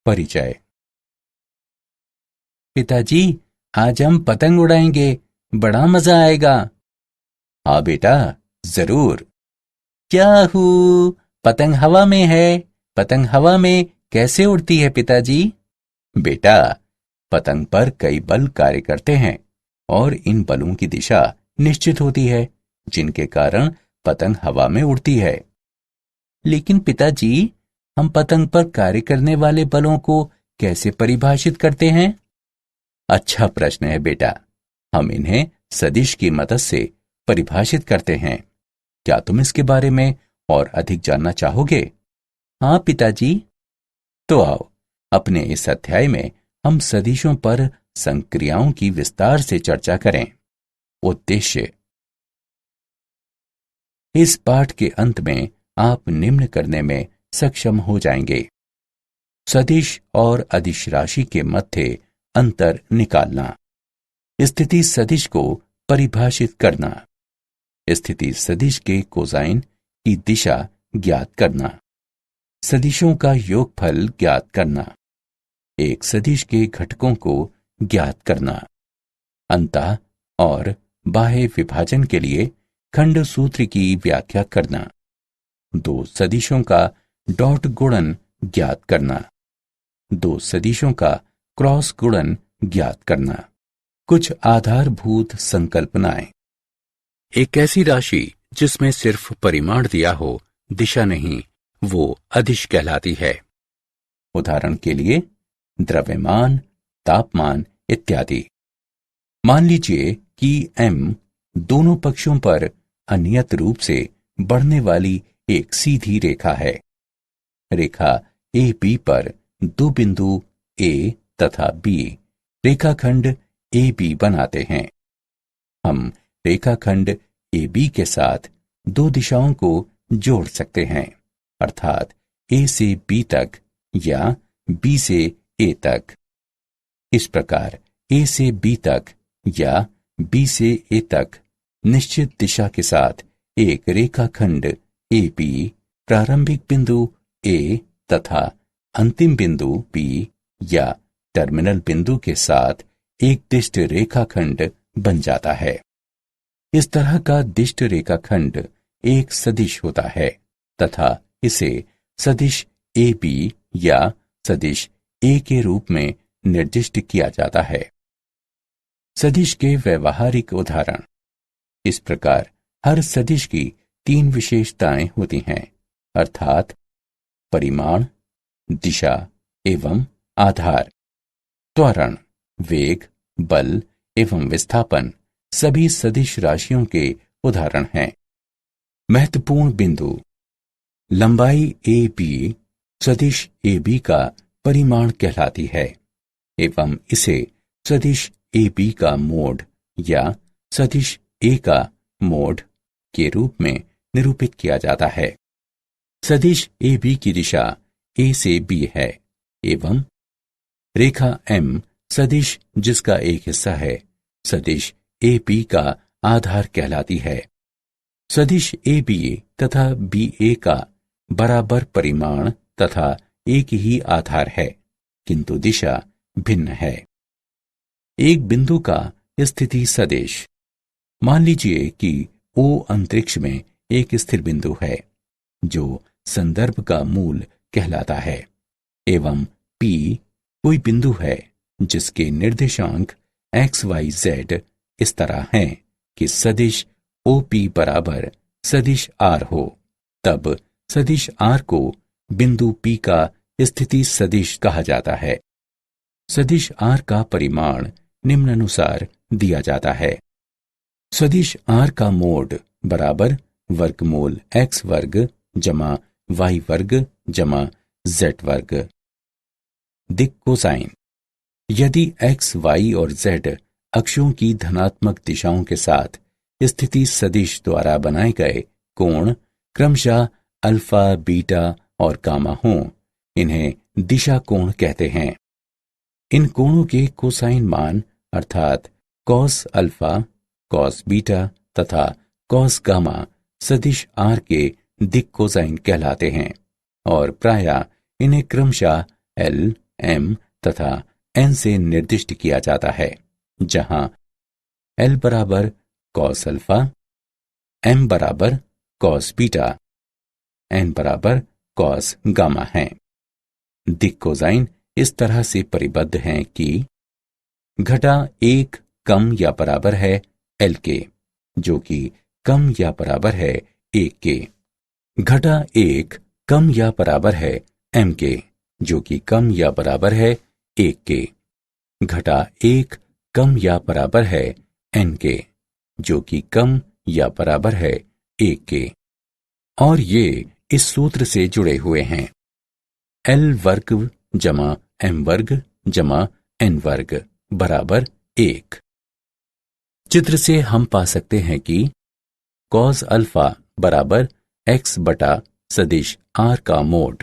परिचय। पिताजी, आज हम पतंग उड़ाएंगे, बड़ा मजा आएगा। हाँ बेटा, जरूर। याहू, पतंग हवा में है। पतंग हवा में कैसे उड़ती है पिताजी? बेटा, पतंग पर कई बल कार्य करते हैं और इन बलों की दिशा निश्चित होती है, जिनके कारण पतंग हवा में उड़ती है। लेकिन पिताजी, हम पतंग पर कार्य करने वाले बलों को कैसे परिभाषित करते हैं? अच्छा प्रश्न है बेटा। हम इन्हें सदिश की मदद से परिभाषित करते हैं। क्या तुम इसके बारे में और अधिक जानना चाहोगे? हाँ पिताजी। तो आओ, अपने इस अध्याय में हम सदिशों पर संक्रियाओं की विस्तार से चर्चा करें। उद्देश्य। इस पाठ के अंत में आप निम्न करने में सक्षम हो जाएंगे। सदिश और अदिश राशि के मध्य अंतर निकालना, स्थिति सदिश को परिभाषित करना, स्थिति सदिश के कोसाइन की दिशा ज्ञात करना, सदिशों का योगफल ज्ञात करना, एक सदिश के घटकों को ज्ञात करना, अंतः और बाह्य विभाजन के लिए खंड सूत्र की व्याख्या करना, दो सदिशों का डॉट गुणन ज्ञात करना, दो सदिशों का क्रॉस गुणन ज्ञात करना। कुछ आधारभूत संकल्पनाएं। एक ऐसी राशि जिसमें सिर्फ परिमाण दिया हो, दिशा नहीं, वो अदिश कहलाती है। उदाहरण के लिए द्रव्यमान, तापमान इत्यादि। मान लीजिए कि m दोनों पक्षों पर अनियत रूप से बढ़ने वाली एक सीधी रेखा है। रेखा ए बी पर दो बिंदु A तथा B रेखाखंड AB बनाते हैं। हम रेखाखंड AB के साथ दो दिशाओं को जोड़ सकते हैं, अर्थात A से B तक या B से A तक। इस प्रकार A से B तक या B से A तक निश्चित दिशा के साथ एक रेखाखंड AB प्रारंभिक बिंदु A तथा अंतिम बिंदु B या टर्मिनल बिंदु के साथ एक दिष्ट रेखाखंड बन जाता है। इस तरह का दिष्ट रेखाखंड एक सदिश होता है तथा इसे सदिश AB या सदिश A के रूप में निर्दिष्ट किया जाता है। सदिश के व्यवहारिक उदाहरण। इस प्रकार हर सदिश की तीन विशेषताएं होती हैं, अर्थात परिमाण, दिशा एवं आधार। त्वरण, वेग, बल एवं विस्थापन सभी सदिश राशियों के उदाहरण हैं। महत्वपूर्ण बिंदु। लंबाई AB सदिश AB का परिमाण कहलाती है एवं इसे सदिश AB का मोड या सदिश A का मोड के रूप में निरूपित किया जाता है। सदिश AB की दिशा A से B है एवं रेखा M सदिश जिसका एक हिस्सा है सदिश AB का आधार कहलाती है। सदिश AB तथा BA का बराबर परिमाण तथा एक ही आधार है, किंतु दिशा भिन्न है। एक बिंदु का स्थिति सदिश। मान लीजिए कि O अंतरिक्ष में एक स्थिर बिंदु है जो संदर्भ का मूल कहलाता है एवं P कोई बिंदु है जिसके निर्देशांक x y z इस तरह हैं कि सदिश OP बराबर सदिश R हो, तब सदिश R को बिंदु P का स्थिति सदिश कहा जाता है। सदिश R का परिमाण निम्नानुसार दिया जाता है। सदिश R का मोड बराबर वर्गमूल x वर्ग जमा y वर्ग जमा z वर्ग। दिक् कोसाइन। यदि x, y और z अक्षों की धनात्मक दिशाओं के साथ स्थिति सदिश द्वारा बनाए गए कोण क्रमशः अल्फा, बीटा और गामा हों, इन्हें दिशा कोण कहते हैं। इन कोणों के कोसाइन मान अर्थात कॉस अल्फा, कॉस बीटा तथा कॉस गामा सदिश R के दिक् कोसाइन कहलाते हैं और प्रायः इन्हें क्रमशः L, m तथा n से निर्दिष्ट किया जाता है, जहां l बराबर cos अल्फा, m बराबर cos बीटा, n बराबर cos गामा है। दिक् कोसाइन इस तरह से परिबद्ध हैं कि घटा 1 कम या बराबर है l के, जो कि कम या बराबर है 1 के। घटा 1 कम या बराबर है m के, जो कि कम या बराबर है 1 के। घटा 1 कम या बराबर है n के, जो कि कम या बराबर है 1 के। और ये इस सूत्र से जुड़े हुए हैं, l वर्ग जमा m वर्ग जमा n वर्ग बराबर 1। चित्र से हम पा सकते हैं कि cos अल्फा बराबर x बटा सदिश r का मोड,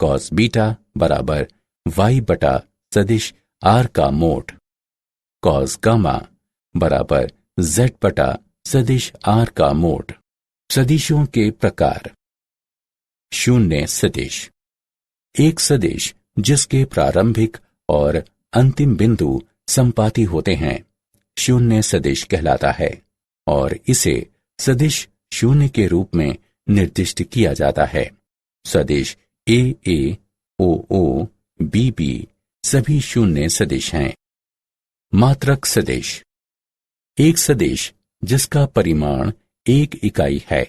cos बीटा बराबर y बटा सदिश r का मोड, cos गामा बराबर z बटा सदिश r का मोड। सदिशों के प्रकार। शून्य सदिश, एक सदिश जिसके प्रारंभिक और अंतिम बिंदु संपाती होते हैं, शून्य सदिश कहलाता है और इसे सदिश शून्य के रूप में निर्दिष्ट किया जाता है। सदिश ए ए, ओ ओ, बी बी सभी शून्य सदिश हैं। मात्रक सदिश, एक सदिश जिसका परिमाण 1 इकाई है,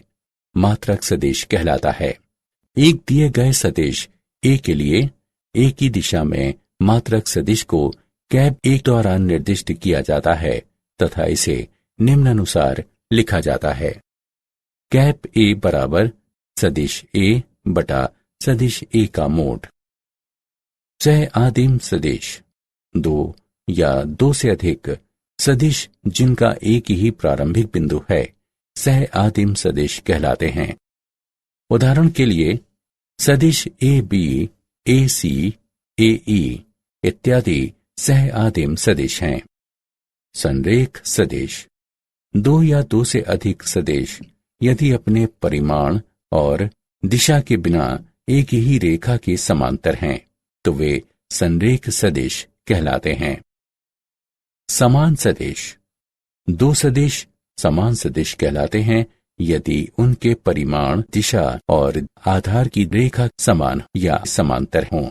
मात्रक सदिश कहलाता है। एक दिए गए सदिश ए के लिए ए की दिशा में मात्रक सदिश को कैप ए द्वारा निर्दिष्ट किया जाता है तथा इसे निम्नानुसार लिखा जाता है। कैप ए बराबर सदिश ए बटा सदिश ए का मोड। सह आदिम सदिश, 2 या 2 से अधिक सदिश जिनका एक ही प्रारंभिक बिंदु है, सह आदिम सदिश कहलाते हैं। उदाहरण के लिए सदिश ए बी, ए सी, ए ई इत्यादि सह आदिम सदिश हैं। संरेख सदिश, 2 या 2 से अधिक सदिश यदि अपने परिमाण और दिशा के बिना एक ही रेखा के समांतर हैं, तो वे संरेख सदिश कहलाते हैं। समान सदिश, 2 सदिश समान सदिश कहलाते हैं यदि उनके परिमाण, दिशा और आधार की रेखा समान या समांतर हों।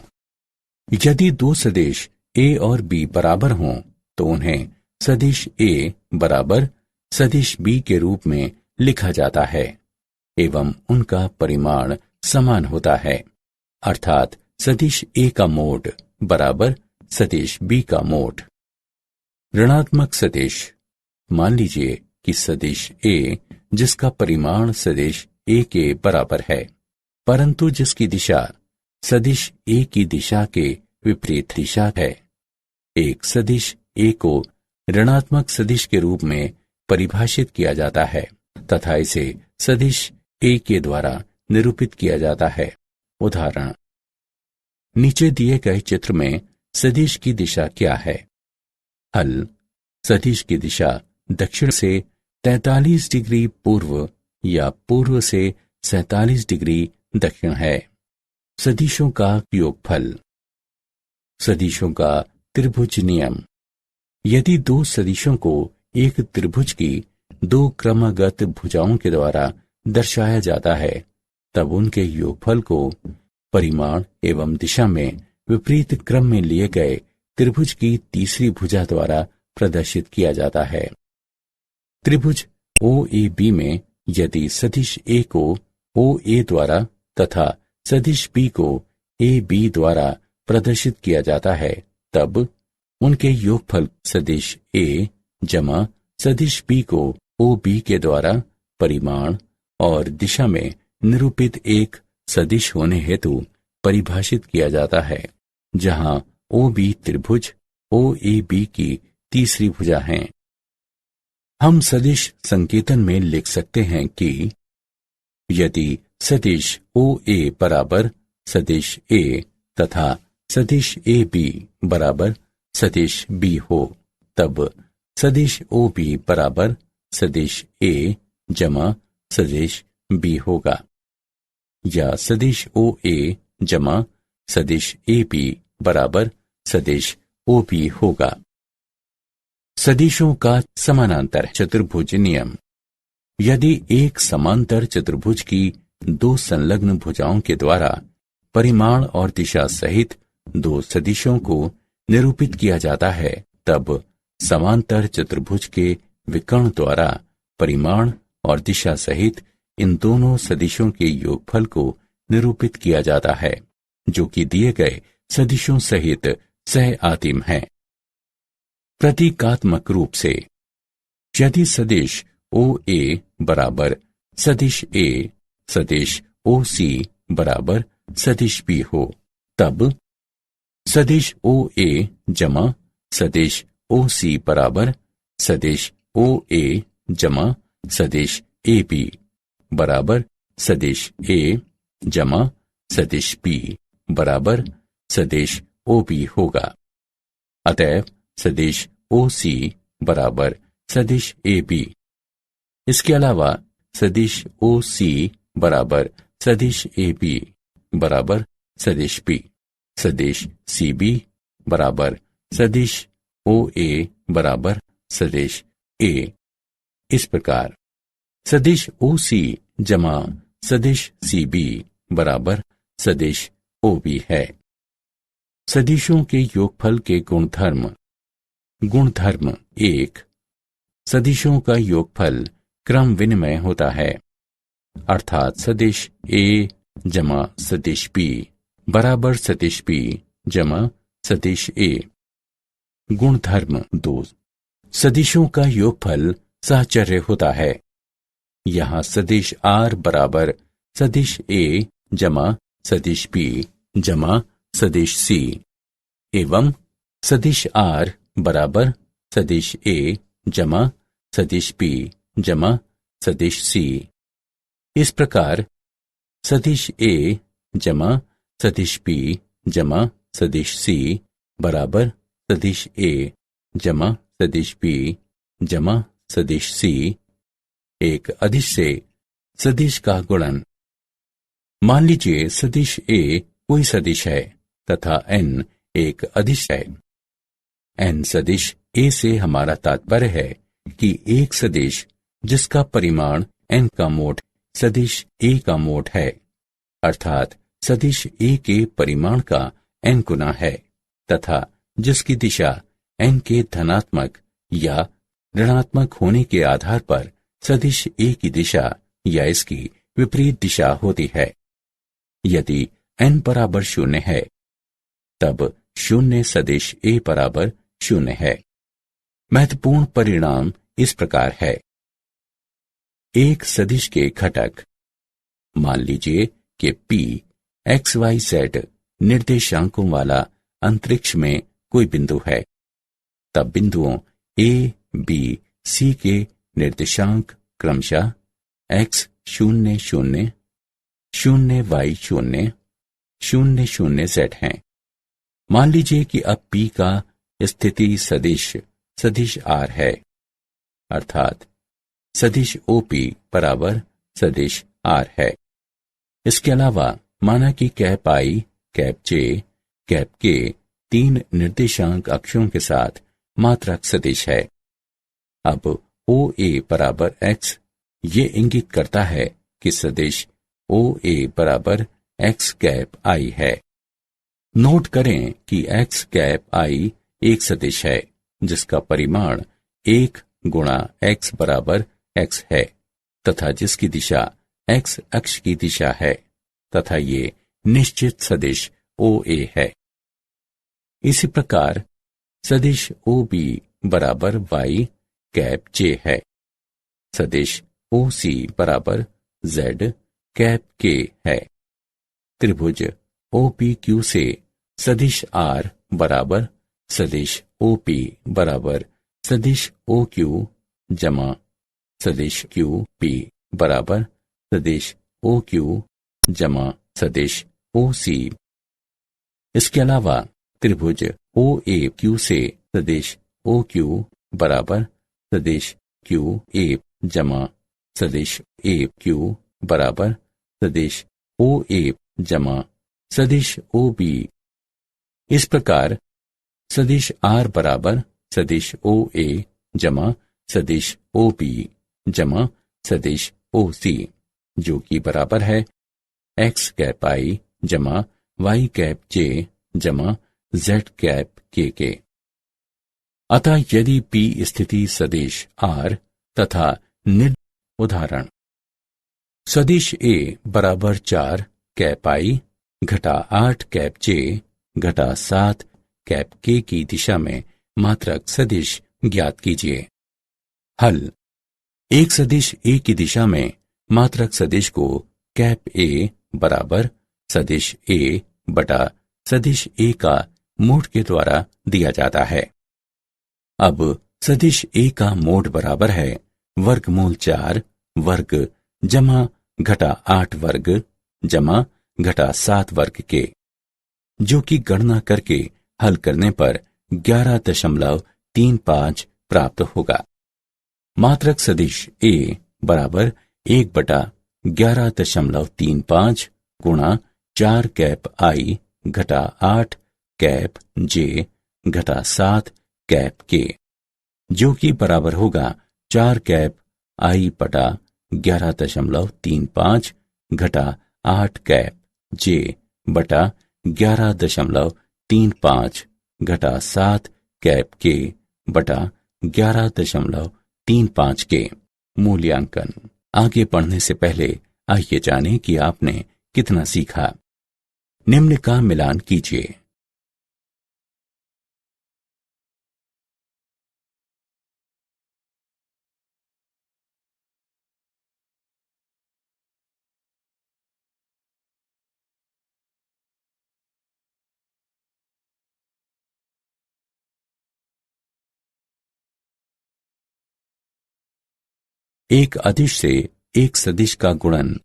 यदि 2 सदिश ए और बी बराबर हों, तो उन्हें सदिश ए बराबर सदिश बी के रूप में लिखा जाता है एवं उनका परिमाण समान होता है, अर्थात सदिश ए का मोड बराबर सदिश बी का मोड। ऋणात्मक सदिश, मान लीजिए कि सदिश ए जिसका परिमाण सदिश ए के बराबर है, परंतु जिसकी दिशा सदिश ए की दिशा के विपरीत दिशा है। एक सदिश ए को ऋणात्मक सदिश के रूप में परिभाषित किया जाता है तथा इसे सदिश ए के द्वारा निरूपित किया जाता है। उदाहरण, नीचे दिए गए चित्र में सदिश की दिशा क्या है? हल, सदिश की दिशा दक्षिण से 43 डिग्री पूर्व या पूर्व से 47 डिग्री दक्षिण है। सदिशों का योगफल। सदिशों का त्रिभुज नियम। यदि 2 सदिशों को एक त्रिभुज की 2 क्रमगत भुजाओं के द्वारा दर्शाया जाता है, तब उनके योगफल को परिमाण एवं दिशा में विपरीत क्रम में लिए गए त्रिभुज की तीसरी भुजा द्वारा प्रदर्शित किया जाता है। त्रिभुज ओ ए बी में यदि सदिश ए को ओ ए द्वारा तथा सदिश बी को ए बी द्वारा प्रदर्शित किया जाता है, तब उनके योगफल सदिश ए जमा सदिश बी को ओ बी के द्वारा परिमाण और दिशा में निरूपित एक सदिश होने हेतु परिभाषित किया जाता है, जहां ओ बी त्रिभुज ओ ए बी की तीसरी भुजा है। हम सदिश संकेतन में लिख सकते हैं कि यदि सदिश ओ ए बराबर सदिश ए तथा सदिश ए बी बराबर सदिश बी हो, तब सदिश ओ बी बराबर सदिश ए जमा सदिश बी होगा, या सदिश ओ ए जमा सदिश ए बी बराबर सदिश ओ बी होगा। सदिशों का समानांतर चतुर्भुज नियम। यदि एक समांतर चतुर्भुज की दो संलग्न भुजाओं के द्वारा परिमाण और दिशा सहित दो सदिशों को निरूपित किया जाता है, तब समांतर चतुर्भुज के विकर्ण द्वारा परिमाण और दिशा सहित इन दोनों सदिशों के योगफल को निरूपित किया जाता है, जो कि दिए गए सदिशों सहित सह आदिम है। प्रतीकात्मक रूप से, यदि सदिश ओ ए बराबर सदिश ए सदिश ओ सी बराबर सदिश बी हो, तब सदिश ओ ए जमा सदिश ओ सी बराबर सदिश ओ ए जमा सदिश ए बी बराबर सदिश ए जमा सदिश बी बराबर सदिश ओ बी होगा। अतएव सदिश ओ सी बराबर सदिश ए बी। इसके अलावा सदिश ओ सी बराबर सदिश ए बी बराबर सदिश बी, सदिश सी बी बराबर सदिश ओ ए बराबर सदिश ए। इस प्रकार सदिश ओ सी जमा सदिश सी बी बराबर सदिश ओ बी है। सदिशों के योगफल के गुणधर्म। गुणधर्म 1, सदिशों का योगफल क्रम विनिमय होता है, अर्थात सदिश ए जमा सदिश बी बराबर सदिश बी जमा सदिश ए। गुणधर्म 2, सदिशों का योगफल साहचर्य होता है। यहां सदिश आर बराबर सदिश ए जमा सदिश बी जमा सदिश सी एवं सदिश आर बराबर सदिश ए जमा सदिश बी जमा सदिश सी। इस प्रकार सदिश ए जमा सदिश बी जमा सदिश सी बराबर सदिश ए जमा सदिश बी जमा सदिश सी एक अदिश से सदिश का गुणन। मान लीजिए सदिश ए कोई सदिश है तथा n एक अदिश है। n सदिश ए से हमारा तात्पर्य है कि एक सदिश जिसका परिमाण n का मोड सदिश ए का मोड है, अर्थात सदिश ए के परिमाण का n गुना है तथा जिसकी दिशा n के धनात्मक या ऋणात्मक होने के आधार पर सदिश ए की दिशा या इसकी विपरीत दिशा होती है। यदि n बराबर 0 है, तब 0 सदिश ए बराबर 0 है। महत्वपूर्ण परिणाम इस प्रकार है। एक सदिश के घटक। मान लीजिए कि P XYZ निर्देशांकों वाला अंतरिक्ष में कोई बिंदु है, तब बिंदुओं A, B, C के निर्देशांक क्रमशः X 0 0 0 Y 0 0 0 Z हैं। मान लीजिए कि अब P का स्थिति सदिश सदिश R है, अर्थात सदिश OP बराबर सदिश R है। इसके अलावा माना कि cap I, cap J, cap K तीन निर्देशांक अक्षों के साथ मात्रक सदिश है। अब OA बराबर X ये इंगित करता है कि सदिश OA बराबर X कैप I है। नोट करें कि X कैप I एक सदिश है जिसका परिमाण 1 गुणा X बराबर X है तथा जिसकी दिशा X अक्ष की दिशा है तथा ये निश्चित सदिश OA है। इसी प्रकार सदिश OB बराबर Y कैप J है। सदिश OC बराबर Z कैप K है। त्रिभुज OPQ से सदिश R बराबर सदिश OP बराबर सदिश OQ जमा सदिश QP बराबर सदिश OQ जमा सदिश OC। इसके अलावा त्रिभुज OAQ से सदिश OQ बराबर सदिश QA जमा सदिश AQ बराबर सदिश OA जमा सदिश OB इस प्रकार सदिश R बराबर सदिश OA जमा सदिश OB जमा सदिश OC, जो कि बराबर है x कैप I जमा y कैप j जमा z कैप k के। अतः यदि P स्थिति सदिश R तथा उदाहरण सदिश A बराबर 4 कैप I घटा 8 कैप j घटा 7 कैप k की दिशा में मात्रक सदिश ज्ञात कीजिए। हल। एक सदिश A की दिशा में मात्रक सदिश को कैप A बराबर सदिश A बटा सदिश A का मोड के द्वारा दिया जाता है। अब सदिश A का मोड बराबर है वर्गमूल 4 वर्ग जमा घटा 8 वर्ग जमा घटा 7 वर्ग के, जो कि गणना करके हल करने पर 11.35 प्राप्त होगा। मात्रक सदिश A बराबर 1 बटा 11.35 गुणा 4 कैप I घटा 8 कैप J घटा 7 कैप K, जो कि बराबर होगा 4 कैप I बटा 11.35 घटा 8 कैप J बटा 11.35 घटा 7 कैप K बटा 11.35 के। मूल्यांकन। आगे बढ़ने से पहले आइए जानें कि आपने कितना सीखा। निम्न का मिलान कीजिए। एक अदिश से एक सदिश का गुणन।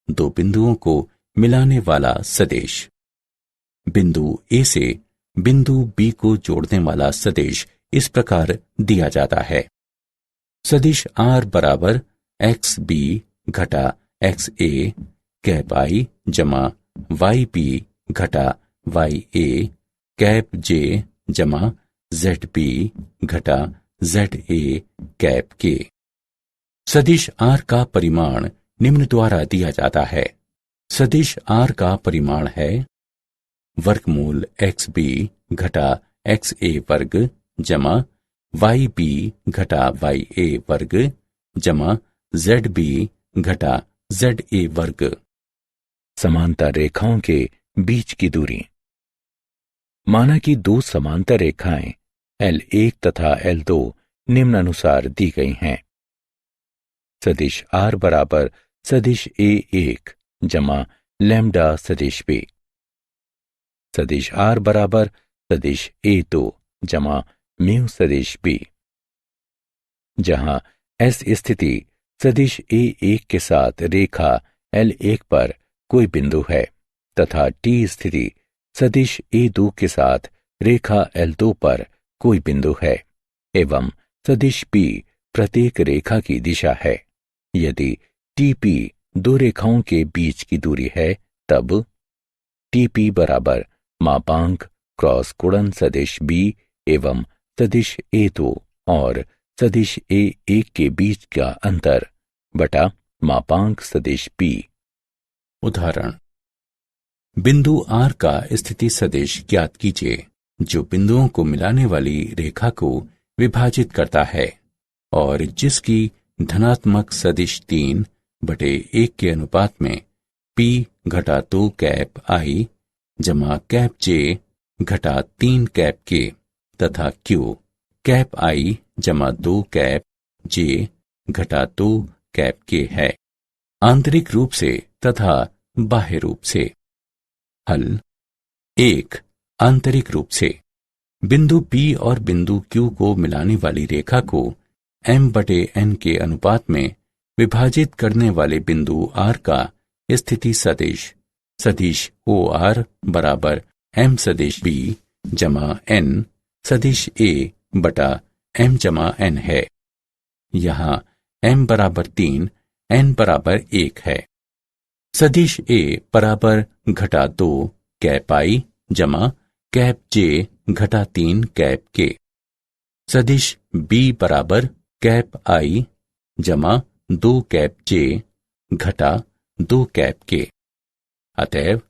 दो बिंदुओं को मिलाने वाला सदिश। बिंदु A से बिंदु B को जोड़ने वाला सदिश इस प्रकार दिया जाता है। सदिश R बराबर XB घटा XA कैप I जमा YB घटा YA कैप J जमा ZB घटा ZA कैप K। सदिश R का परिमाण निम्न द्वारा दिया जाता है। सदिश R का परिमाण है वर्गमूल XB घटा XA वर्ग जमा YB घटा YA वर्ग जमा ZB घटा ZA वर्ग। समांतर रेखाओं के बीच की दूरी। माना कि दो समांतर रेखाएं L1 तथा L2 निम्नानुसार दी गई हैं। सदिश R बराबर सदिश A1 जमा लैम्डा सदिश B। सदिश R बराबर सदिश A2 जमा म्यू सदिश B, जहां S स्थिति सदिश A1 के साथ रेखा L1 पर कोई बिंदु है तथा T स्थिति सदिश A2 के साथ रेखा L2 पर कोई बिंदु है एवं सदिश P प्रत्येक रेखा की दिशा है। यदि TP दो रेखाओं के बीच की दूरी है तब TP बराबर मापांक क्रॉस गुणन सदिश B एवं सदिश A2 और सदिश A1 के बीच का अंतर बटा मापांक सदिश P। उदाहरण। बिंदु R का स्थिति सदिश ज्ञात कीजिए जो बिंदुओं को मिलाने वाली रेखा को विभाजित करता है और जिसकी धनात्मक सदिश 3 बटे 1 के अनुपात में P घटा 2 कैप I जमा कैप J घटा 3 कैप K तथा Q कैप I जमा 2 कैप J घटा 2 कैप K है, आंतरिक रूप से तथा बाह्य रूप से। हल। 1. आंतरिक रूप से बिंदु P और बिंदु Q को मिलाने वाली रेखा को m/n के अनुपात में विभाजित करने वाले बिंदु R का स्थिति सदिश सदिश OR बराबर m सदिश B जमा n सदिश A बटा m जमा n है। यहाँ m बराबर 3 n बराबर 1 है। सदिश A बराबर घटा 2 कैप I जमा कैप जे घटा 3 कैप के। सदिश बी बराबर कैप आई जमा 2 कैप जे घटा 2 कैप के। अतएव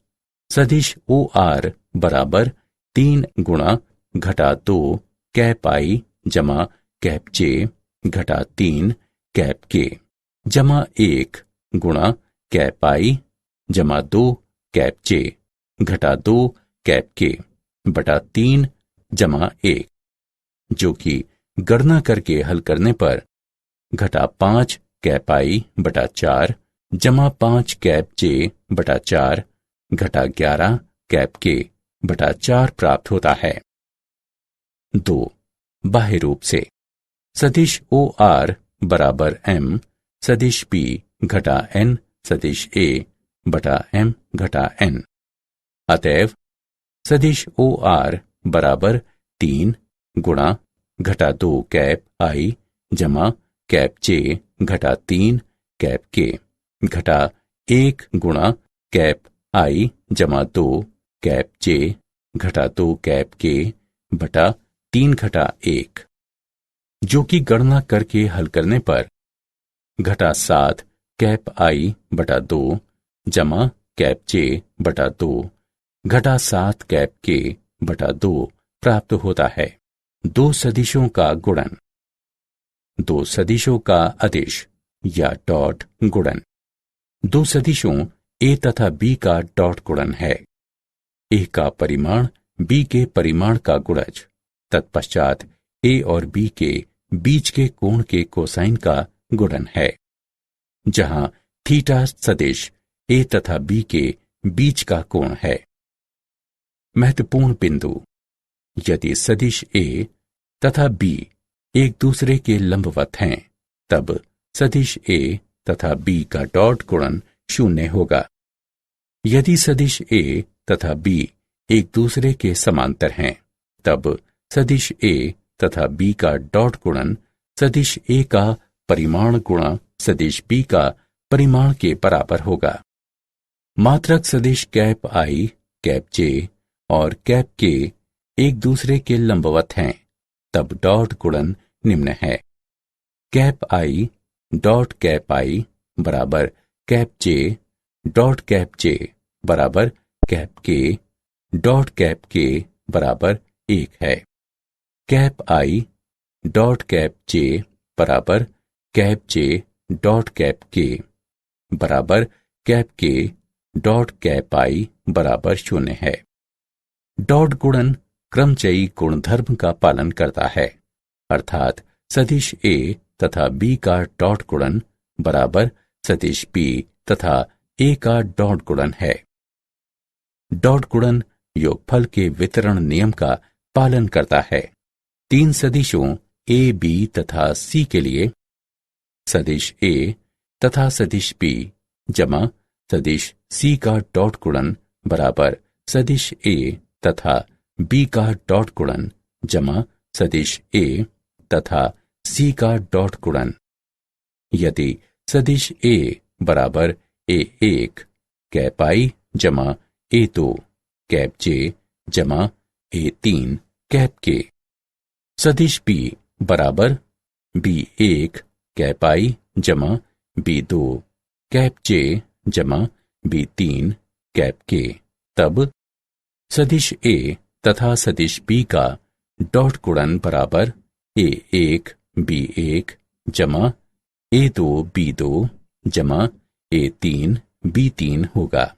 सदिश ओ आर बराबर 3 गुणा घटा 2 कैप आई जमा कैप जे घटा 3 कैप के जमा 1 गुणा कैप आई जमा 2 कैप जे घटा 2 कैप के बटा 3 जमा 1, जो कि गणना करके हल करने पर घटा 5 कैप आई बटा 4 जमा 5 कैप जे बटा 4 घटा 11 कैप के बटा 4 प्राप्त होता है। 2. बाह्य रूप से सदिश ओ आर बराबर एम सदिश पी घटा एन सदिश ए बटा एम घटा एन। अतएव सदिश ओ आर बराबर 3 गुणा घटा 2 कैप आई जमा कैप जे घटा 3 कैप के घटा 1 गुणा कैप आई जमा 2 कैप जे घटा 2 कैप के बटा 3 घटा 1, जो कि गणना करके हल करने पर घटा 7 कैप आई बटा 2 जमा कैप जे बटा 2 घटा 7 कैप के बटा 2 प्राप्त होता है। 2 सदिशों का गुणन। 2 सदिशों का अदिश या डॉट गुणन। 2 सदिशों ए तथा बी का डॉट गुणन है। ए का परिमाण बी के परिमाण का गुणज तत्पश्चात ए और बी के बीच के कोण के कोसाइन का गुणन है, जहां थीटा सदिश ए तथा बी के बीच का कोण है। महत्वपूर्ण बिंदु: यदि सदिश ए तथा बी एक दूसरे के लंबवत हैं, तब सदिश ए तथा बी का डॉट गुणन 0 होगा। यदि सदिश ए तथा बी एक दूसरे के समांतर हैं, तब सदिश ए तथा बी का डॉट गुणन सदिश ए का परिमाण गुणा सदिश बी का परिमाण के बराबर होगा। मात्रक सदिश कैप आई कैप जे और कैप के एक दूसरे के लंबवत हैं, तब डॉट गुणन निम्न है। कैप आई डॉट कैप आई बराबर कैप जे डॉट कैप जे बराबर कैप के डॉट कैप के बराबर 1 है। कैप आई डॉट कैप जे बराबर कैप जे डॉट कैप के बराबर कैप के डॉट कैप आई बराबर 0 है। डॉट गुणन क्रमचयी गुणधर्म का पालन करता है, अर्थात सदिश ए तथा बी का डॉट गुणन बराबर सदिश बी तथा ए का डॉट गुणन है। डॉट गुणन योगफल के वितरण नियम का पालन करता है। 3 सदिशों ए बी तथा सी के लिए सदिश ए तथा सदिश बी जमा सदिश सी का डॉट गुणन बराबर सदिश ए तथा बी का डॉट गुणन जमा सदिश ए तथा सी का डॉट गुणन। यदि सदिश ए बराबर ए1 कैप आई जमा ए2 कैप जे जमा ए3 कैप के, सदिश बी बराबर बी1 कैप आई जमा बी2 कैप जे जमा बी3 कैप के, तब सदिश ए तथा सदिश बी का डॉट गुणन बराबर ए1 बी1 जमा ए2 बी2 जमा ए3 बी3 होगा।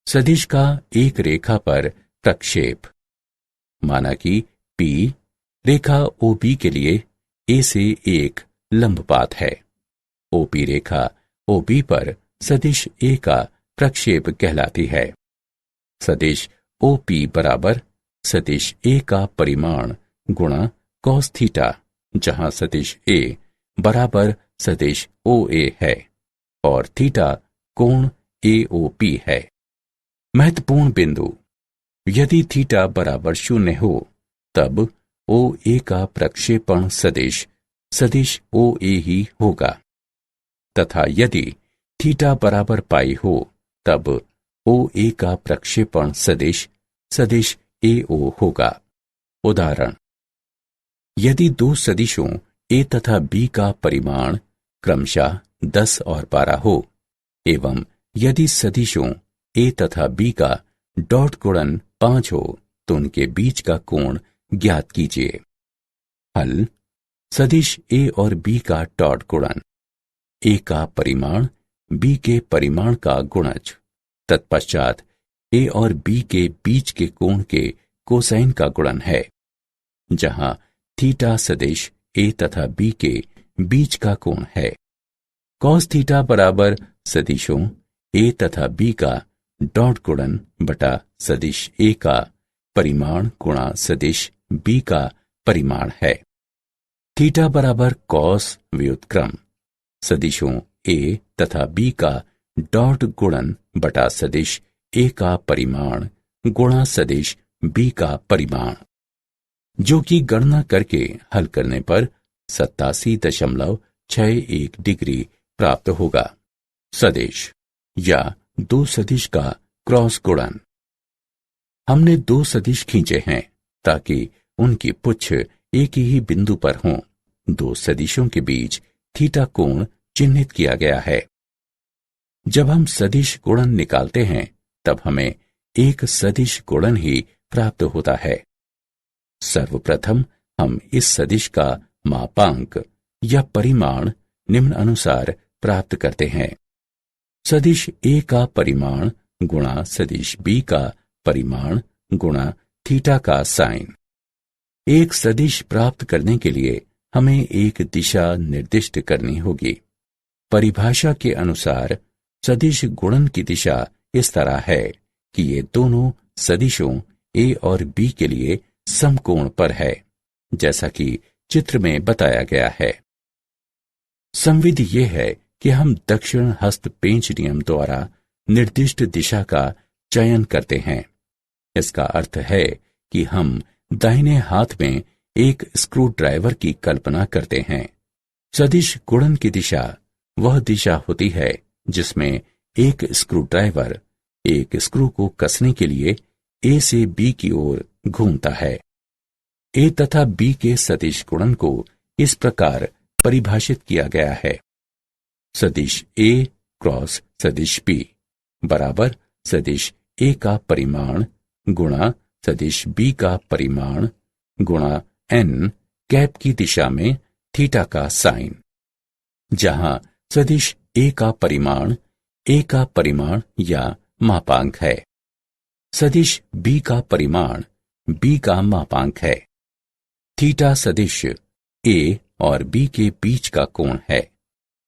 सदिश का एक रेखा पर प्रक्षेप। माना कि P रेखा OP के लिए A से एक लंबपात है। OP रेखा OB पर सदिश A का प्रक्षेप कहलाती है। सदिश OP बराबर सदिश A का परिमाण गुणा cos थीटा, जहां सदिश A बराबर सदिश OA है और थीटा कोण AOP है। महत्वपूर्ण बिंदु: यदि थीटा बराबर 0 हो, तब OA का प्रक्षेपण सदिश सदिश OA ही होगा, तथा यदि थीटा बराबर पाई हो, तब OA का प्रक्षेपण सदिश सदिश AO होगा। उदाहरण, यदि दो सदिशों A तथा B का परिमाण क्रमशः 10 और 12 हो एवं यदि सदिशों A तथा B का डॉट गुणन 5 हो तो उनके बीच का कोण ज्ञात कीजिए। हल: सदिश A और B का डॉट गुणन, A का परिमाण B के परिमाण का गुणज, तत्पश्चात A और B के बीच के कोण के कोसाइन का गुणन है, जहां थीटा सदिश A तथा B के बीच का कोण है। कॉस थीटा बराबर सदिशों A तथा B का डॉट गुणन बटा सदिश A का परिमाण गुणा सदिश B का परिमाण है। थीटा बराबर कॉस व्युत्क्रम सदिशों A तथा B का डॉट गुणन बटा सदिश A का परिमाण गुणा सदिश B का परिमाण, जो कि गणना करके हल करने पर 87.61 डिग्री प्राप्त होगा। सदिश या दो सदिश का क्रॉस गुणन। हमने दो सदिश खींचे हैं ताकि उनकी पुच्छ एक ही बिंदु पर हों। दो सदिशों के बीच थीटा कोण चिन्हित किया गया है। जब हम सदिश गुणन निकालते हैं तब हमें एक सदिश गुणन ही प्राप्त होता है। सर्वप्रथम हम इस सदिश का मापांक या परिमाण निम्न अनुसार प्राप्त करते हैं। सदिश A का परिमाण गुणा सदिश B का परिमाण गुणा थीटा का साइन। एक सदिश प्राप्त करने के लिए हमें एक दिशा निर्दिष्ट करनी होगी। परिभाषा के अनुसार सदिश गुणन की दिशा इस तरह है कि ये दोनों सदिशों A और B के लिए समकोण पर है, जैसा कि चित्र में बताया गया है। संविधि यह है कि हम दक्षिण हस्त पेंच नियम द्वारा निर्दिष्ट दिशा का चयन करते हैं। इसका अर्थ है कि हम दाहिने हाथ में एक स्क्रू ड्राइवर की कल्पना करते हैं। सदिश गुणन की दिशा वह दिशा होती है जिसमें एक स्क्रू ड्राइवर एक स्क्रू को कसने के लिए A से B की ओर घूमता है। A तथा B के सदिश गुणन को इस प्रकार परिभाषित किया गया है: सदिश A क्रॉस सदिश B बराबर सदिश A का परिमाण गुणा सदिश B का परिमाण गुणा n कैप की दिशा में थीटा का साइन, जहां सदिश A का परिमाण या मापांक है। सदिश B का परिमाण B का मापांक है। थीटा सदिश A और B के बीच का कोण है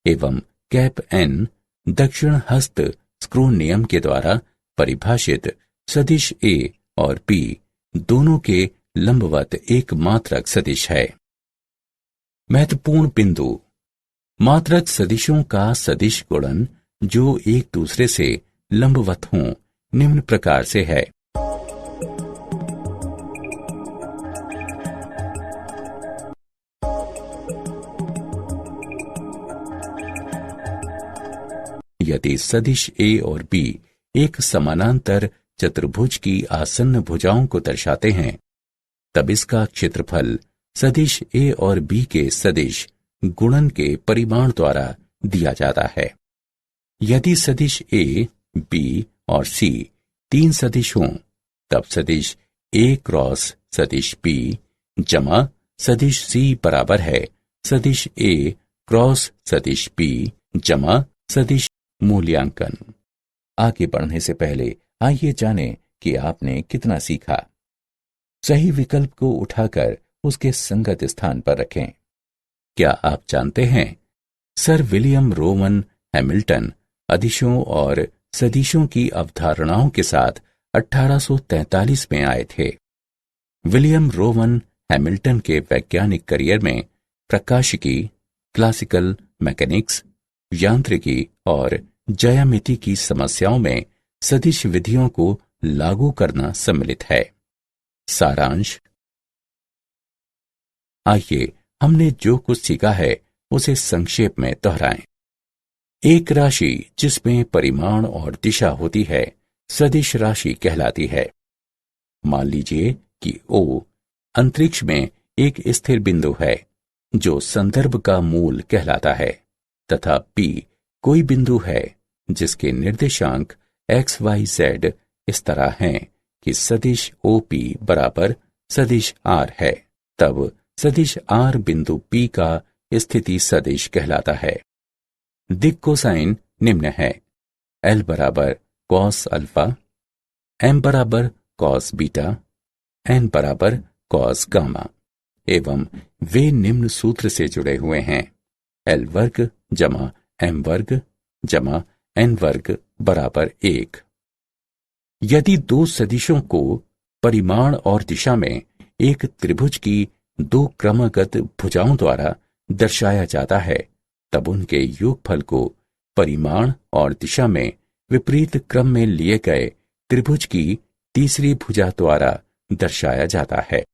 एवं कैप n दक्षिण हस्त स्क्रू नियम के द्वारा परिभाषित सदिश A और B दोनों के लंबवत एक मात्रक सदिश है। महत्वपूर्ण बिंदु: मात्रक सदिशों का सदिश गुणन जो एक दूसरे से लंबवत हों निम्न प्रकार से है। यदि सदिश A और B एक समानांतर चतुर्भुज की आसन्न भुजाओं को दर्शाते हैं, तब इसका क्षेत्रफल सदिश A और B के सदिश गुणन के परिमाण द्वारा दिया जाता है। यदि सदिश A, B और C तीन सदिश हों, तब सदिश A क्रॉस सदिश B जमा सदिश C बराबर है सदिश A क्रॉस सदिश B जमा सदिश मूल्यांकन। आगे बढ़ने से पहले आइए जानें कि आपने कितना सीखा। सही विकल्प को उठाकर उसके संगत स्थान पर रखें। क्या आप जानते हैं, सर विलियम रोवन हैमिल्टन अदिशों और सदिशों की अवधारणाओं के साथ 1843 में आए थे। विलियम रोवन हैमिल्टन के वैज्ञानिक करियर में प्रकाशिकी, क्लासिकल मैकेनिक्स, यांत्रिकी और ज्यामिति की समस्याओं में सदिश विधियों को लागू करना सम्मिलित है। सारांश: आइए हमने जो कुछ सीखा है उसे संक्षेप में दोहराएं। एक राशि जिसमें परिमाण और दिशा होती है सदिश राशि कहलाती है। मान लीजिए कि O अंतरिक्ष में एक स्थिर बिंदु है जो संदर्भ का मूल कहलाता है तथा P कोई बिंदु है जिसके निर्देशांक x, y, z इस तरह हैं कि सदिश OP बराबर सदिश R है। तब सदिश R बिंदु P का स्थिति सदिश कहलाता है। दिक् कोसाइन निम्न है। L बराबर cos अल्फा, M बराबर cos बीटा, N बराबर cos गामा एवं वे निम्न सूत्र से जुड़े हुए हैं। L वर्ग जमा M वर्ग जमा N वर्ग बराबर 1। यदि दो सदिशों को परिमाण और दिशा में एक त्रिभुज की दो क्रमगत भुजाओं द्वारा दर्शाया जाता है तब उनके योगफल को परिमाण और दिशा में विपरीत क्रम में लिए गए त्रिभुज की तीसरी भुजा द्वारा दर्शाया जाता है।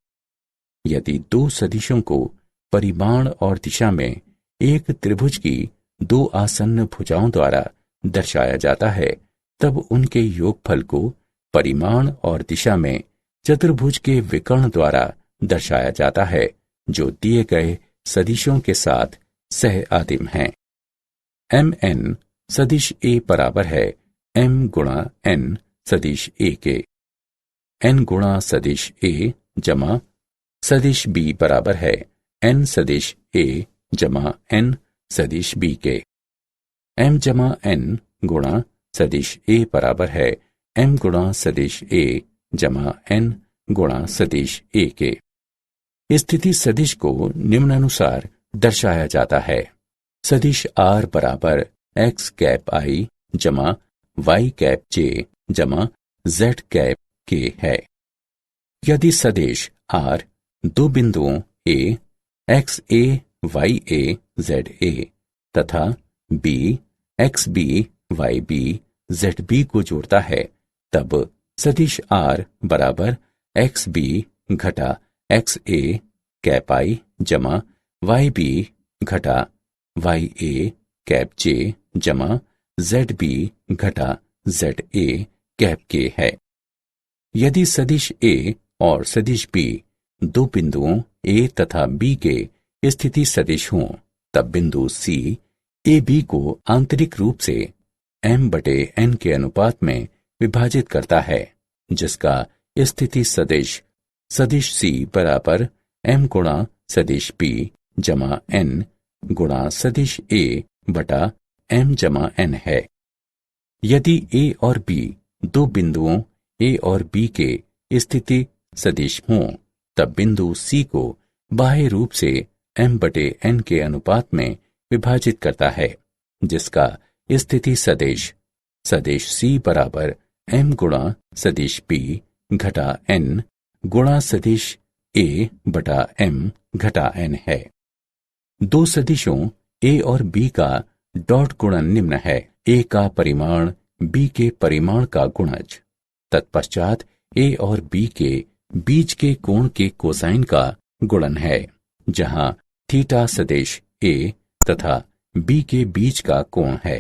यदि दो सदिशों को परिमाण और दिशा में एक त्रिभुज की दो आसन्न भुजाओं द्वारा दर्शाया जाता है तब उनके योगफल को परिमाण और दिशा में चतुर्भुज के विकर्ण द्वारा दर्शाया जाता है जो दिए गए सदिशों के साथ सह आदिम हैं। mn सदिश A बराबर है m गुणा n सदिश A के। n गुणा सदिश A जमा सदिश B बराबर है n सदिश A जमा n सदिश B के। m जमा n गुणा सदिश A बराबर है m गुणा सदिश A जमा n गुणा सदिश A के। स्थिति सदिश को निम्नानुसार दर्शाया जाता है। सदिश R बराबर x कैप I जमा y कैप J जमा z कैप K है। यदि सदिश R दो बिंदुओं A x A y A z A तथा B x B y B z B को जोड़ता है तब सदिश R बराबर x B घटा x A कैप I जमा y B घटा y A कैप J जमा z B घटा z A कैप K है। यदि सदिश A और सदिश B दो बिंदुओं A तथा B के स्थिति सदिश हों तब बिंदु C A B को आंतरिक रूप से m/n के अनुपात में विभाजित करता है जिसका स्थिति सदिश सदिश C बराबर m गुणा सदिश B जमा n गुणा सदिश A बटा m जमा n है। यदि A और B दो बिंदुओं A और B के स्थिति सदिश हों तब बिंदु C को बाह्य रूप से m/n के अनुपात में विभाजित करता है जिसका स्थिति सदिश सदिश C बराबर m गुणा सदिश B घटा n गुणा सदिश A बटा m घटा n है। दो सदिशों A और B का डॉट गुणन निम्न है। A का परिमाण B के परिमाण का गुणज तत्पश्चात A और B के बीच के कोण के कोसाइन का गुणन है जहां थीटा सदिश A तथा B के बीच का कोण है।